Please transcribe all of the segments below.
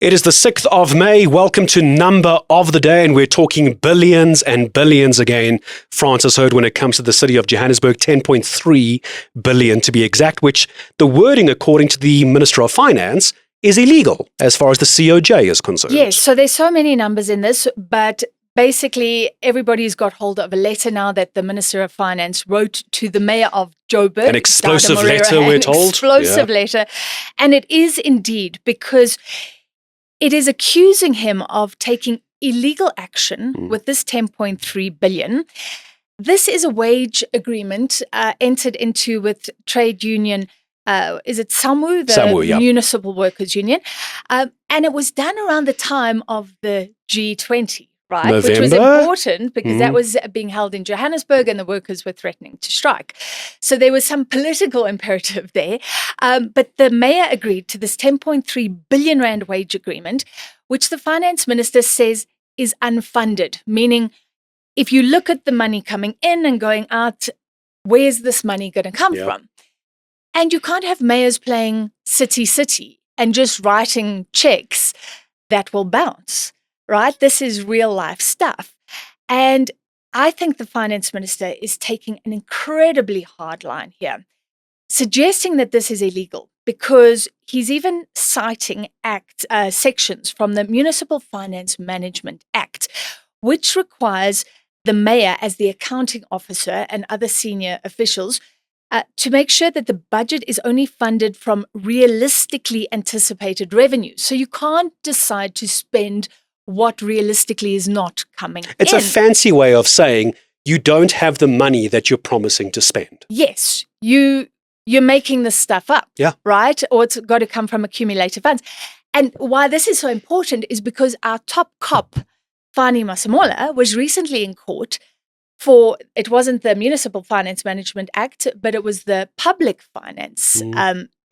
It is the 6th of May. Welcome to Number of the Day, and we're talking billions and billions again. Francis heard when it comes to the city of Johannesburg, 10.3 billion to be exact, which the wording, according to the Minister of Finance, is illegal as far as the COJ is concerned. Yes, so there's so many numbers in this, but basically everybody's got hold of a letter now that the Minister of Finance wrote to the Mayor of Joburg. An explosive letter, we're told. Explosive letter. And it is indeed, because it is accusing him of taking illegal action with this 10.3 billion. This is a wage agreement entered into with trade union, is it SAMWU, the Municipal Workers Union? And it was done around the time of the G20. Right, November? Which was important because that was being held in Johannesburg and the workers were threatening to strike. So there was some political imperative there. But the mayor agreed to this 10.3 billion rand wage agreement, which the finance minister says is unfunded, meaning if you look at the money coming in and going out, where's this money going to come from? And you can't have mayors playing city and just writing checks that will bounce. Right? This is real life stuff. And I think the finance minister is taking an incredibly hard line here, suggesting that this is illegal because he's even citing sections from the Municipal Finance Management Act, which requires the mayor as the accounting officer and other senior officials to make sure that the budget is only funded from realistically anticipated revenue. So you can't decide to spend what realistically is not coming in. It's a fancy way of saying you don't have the money that you're promising to spend. Yes, you're making this stuff up, right? Or it's got to come from accumulated funds. And why this is so important is because our top cop, Fani Masemola, was recently in court for, it wasn't the Municipal Finance Management Act, but it was the Public Finance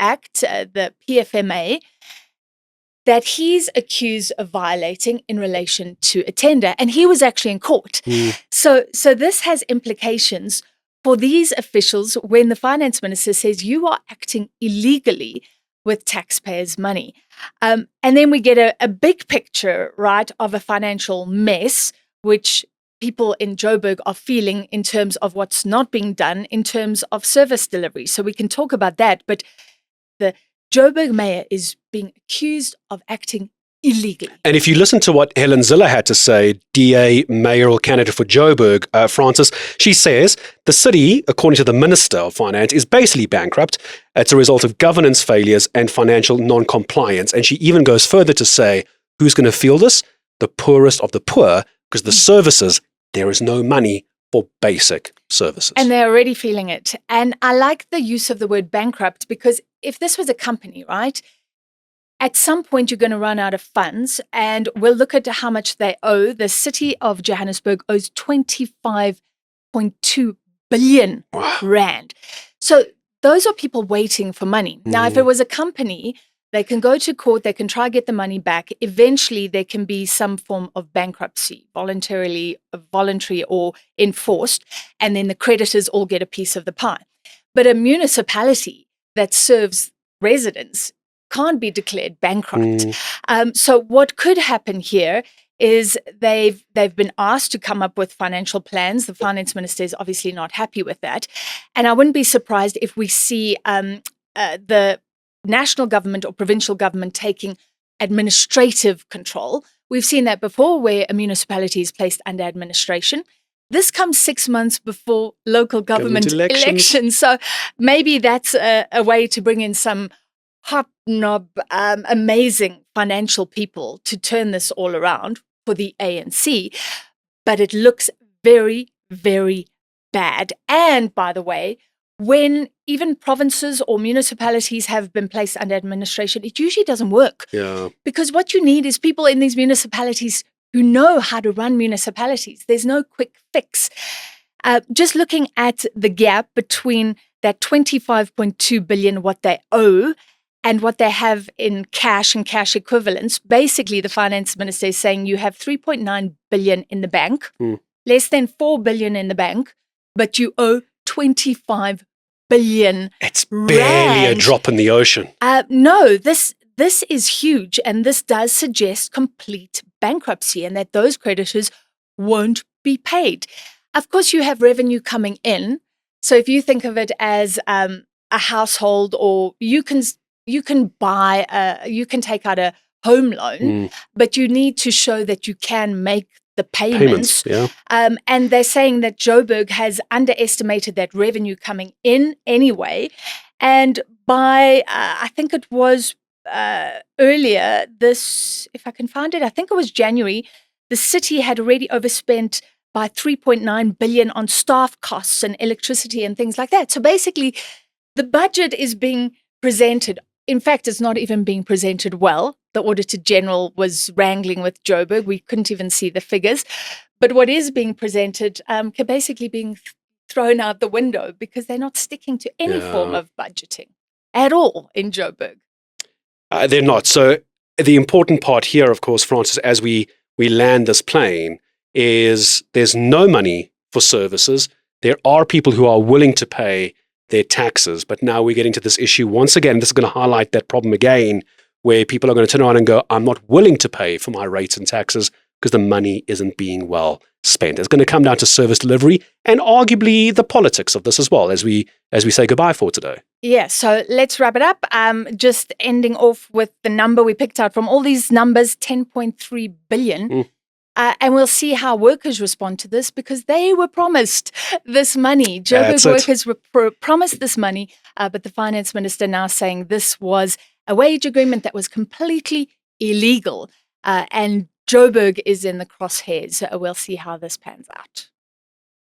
Act, the PFMA, that he's accused of violating in relation to a tender. And he was actually in court. So this has implications for these officials when the finance minister says you are acting illegally with taxpayers' money. And then we get a big picture, right, of a financial mess, which people in Joburg are feeling in terms of what's not being done in terms of service delivery. So we can talk about that. But the Joburg mayor is being accused of acting illegally. And if you listen to what Helen Ziller had to say, DA mayoral candidate for Joburg, Francis, she says the city, according to the Minister of Finance, is basically bankrupt. It's a result of governance failures and financial non-compliance. And she even goes further to say, who's going to feel this? The poorest of the poor, because the services, there is no money for basic services. And they're already feeling it. And I like the use of the word bankrupt because if this was a company, right, at some point you're going to run out of funds and we'll look at how much they owe. The city of Johannesburg owes 25.2 billion rand. So those are people waiting for money. Now, if it was a company, they can go to court, they can try to get the money back. Eventually, there can be some form of bankruptcy, voluntary or enforced, and then the creditors all get a piece of the pie. But a municipality that serves residents can't be declared bankrupt. So what could happen here is they've been asked to come up with financial plans. The finance minister is obviously not happy with that. And I wouldn't be surprised if we see the national government or provincial government taking administrative control. We've seen that before where a municipality is placed under administration. This comes 6 months before local government elections. So maybe that's a way to bring in some hot-knob, amazing financial people to turn this all around for the ANC. But it looks very, very bad. And by the way, when even provinces or municipalities have been placed under administration, it usually doesn't work. Because what you need is people in these municipalities who know how to run municipalities. There's no quick fix. Just looking at the gap between that 25.2 billion, what they owe, and what they have in cash and cash equivalents, basically the finance minister is saying you have 3.9 billion in the bank, less than 4 billion in the bank, but you owe 25 billion. It's barely a drop in the ocean. No, this this is huge, and this does suggest complete bankruptcy and that those creditors won't be paid. Of course, you have revenue coming in. So if you think of it as a household, or you can take out a home loan, but you need to show that you can make the payments. Yeah. And they're saying that Joburg has underestimated that revenue coming in anyway. And by, I think it was earlier this, if I can find it, I think it was January, the city had already overspent by 3.9 billion on staff costs and electricity and things like that. So basically, the budget is being presented. In fact, it's not even being presented well. The Auditor General was wrangling with Joburg. We couldn't even see the figures. But what is being presented can basically being thrown out the window because they're not sticking to any form of budgeting at all in Joburg. They're not. So the important part here, of course, Francis, as we land this plane, is there's no money for services. There are people who are willing to pay their taxes, but now we're getting to this issue once again. This is going to highlight that problem again, where people are going to turn around and go, I'm not willing to pay for my rates and taxes because the money isn't being well spent. It's going to come down to service delivery and arguably the politics of this as well, as we say goodbye for today. Yeah, so let's wrap it up. Just ending off with the number we picked out from all these numbers, 10.3 billion. And we'll see how workers respond to this because they were promised this money. Joburg workers were promised this money, but the finance minister now saying this was a wage agreement that was completely illegal. And Joburg is in the crosshairs. We'll see how this pans out.